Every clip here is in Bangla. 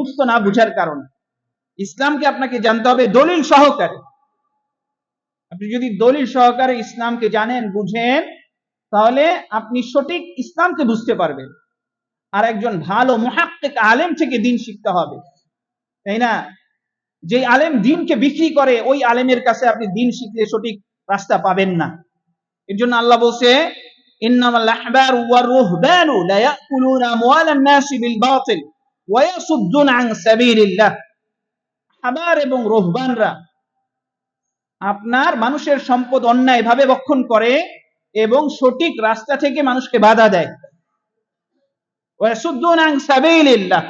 সমস্ত না বুঝার কারণে। ইসলামকে আপনাকে জানতে হবে দলিল সহকারে। আপনি যদি দলিল সহকারে ইসলামকে জানেন, বুঝেন, তাহলে আপনি সঠিক ইসলামকে বুঝতে পারবেন। আর একজন ভালো মুহাক্কিক আলেম থেকে দিন শিখতে হবে, তাই না? যে আলেম দিনকে বিক্রি করে, ওই আলেমের কাছে আপনি দিন শিখলে সঠিক রাস্তা পাবেন না। এর জন্য আল্লাহ বলছে, ইন্নামাল আহবারু ওয়ার রুহবানু লা ইয়াকুলুনা আমওয়ালান নাসি বিল বাতিল ওয়া ইয়াসুদ্দুনা আন সাবিলিল্লাহ। আহবার এবং রুহবানরা আপনার মানুষের সম্পদ অন্যায়ভাবে ভক্ষণ করে এবং সঠিক রাস্তা থেকে মানুষকে বাধা দেয়। ওয়া ইয়াসুদ্দুনা আন সাবিলিল্লাহ।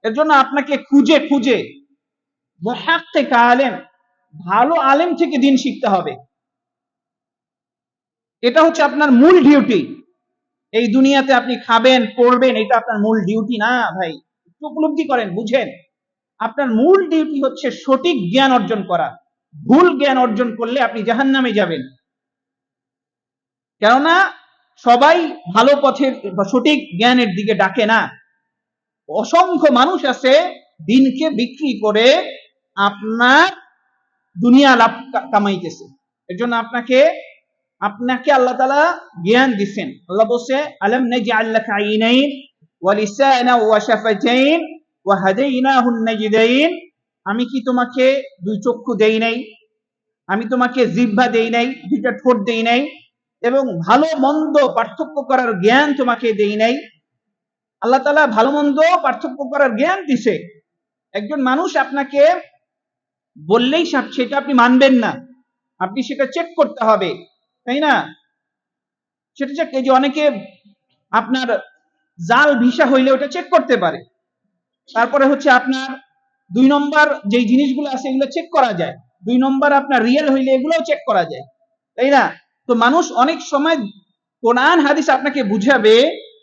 এর জন্য আপনাকে খুঁজে খুঁজে মুহাক্কিক আলেম, ভালো আলেম থেকে দিন শিখতে হবে। এটা হচ্ছে আপনার মূল ডিউটি। এই দুনিয়াতে আপনি খাবেন, পড়বেন, এটা আপনার মূল ডিউটি না ভাই। একটু উপলব্ধি করেন, বুঝেন। আপনার মূল ডিউটি হচ্ছে সঠিক জ্ঞান অর্জন করা। ভুল জ্ঞান অর্জন করলে আপনি জাহান্নামে যাবেন। কেননা সবাই ভালো পথের বা সঠিক জ্ঞানের দিকে ডাকে না। অসংখ্য মানুষ আছে দিনকে বিক্রি করে আপনার দুনিয়া লাভ কামাইতেছে। এর জন্য আপনাকে আল্লাহ তাআলা জ্ঞান দিবেন। আল্লাহ বলছে, আলাম নাজআল লাকা আইনাইন ওয়া লিসানা ওয়া শাফাতাইন ওয়া হাদাইনাহুন নাজদাইন। আমি কি তোমাকে দুই চক্ষু দেই নাই? আমি তোমাকে জিহ্বা দেই নাই? দুইটা ঠোঁট দেই নাই? এবং ভালো মন্দ পার্থক্য করার জ্ঞান তোমাকে দেই নাই? আল্লাহ তাআলা ভালো মন্দ পার্থক্য করার জ্ঞান দিছে। একজন মানুষ আপনাকে বললেই সেটা আপনি মানবেন না, আপনি সেটা চেক করতে হবে, তাই না? সেটা চেক, এই যে অনেকে আপনার জাল ভিসা হইলে ওটা চেক করতে পারে। তারপরে হচ্ছে আপনার 2 নম্বর যেই জিনিসগুলো আছে এগুলো চেক করা যায়। 2 নম্বর আপনার রিয়েল হইলে এগুলোও চেক করা যায়, তাই না? তো মানুষ অনেক সময় কোরআন হাদিস আপনাকে বুঝাবে,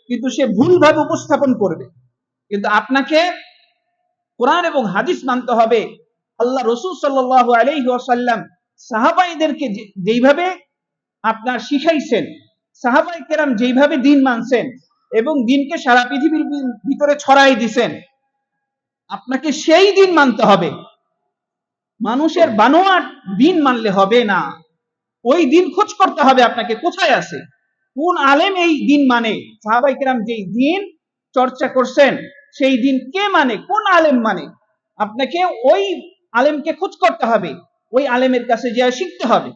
কিন্তু সে ভুলভাবে উপস্থাপন করবে। কিন্তু আপনাকে কোরআন এবং হাদিস মানতে হবে। আল্লাহ রাসূল সাল্লাল্লাহু আলাইহি ওয়াসাল্লাম সাহাবাইদেরকে যেইভাবে আপনার শিখাইছেন, সাহাবায়ে কেরাম যেইভাবে দিন মানছেন এবং দিনকে সারা পৃথিবীর ভিতরে ছড়াই দিয়েছেন, আপনাকে সেই দিন মানতে হবে। মানুষের বানোয়াট দিন মানলে হবে না। ওই দিন খোঁজ করতে হবে আপনাকে কোথায় আছে, কোন আলেম এই দিন মানে। সাহাবায়ে কেরাম যেই দিন চর্চা করছেন সেই দিন কে মানে, কোন আলেম মানে, আপনাকে ওই আলেমকে খোঁজ করতে হবে, ওই আলেমের কাছে গিয়ে শিখতে হবে।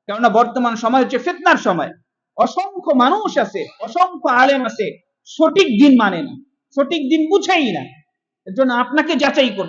কেননা বর্তমান সময় হচ্ছে ফিতনার সময়। অসংখ্য মানুষ আছে, অসংখ্য আলেম আছে, সঠিক দিন মানে না, সঠিক দিন বুঝেই না। এর জন্য আপনাকে যাচাই করতে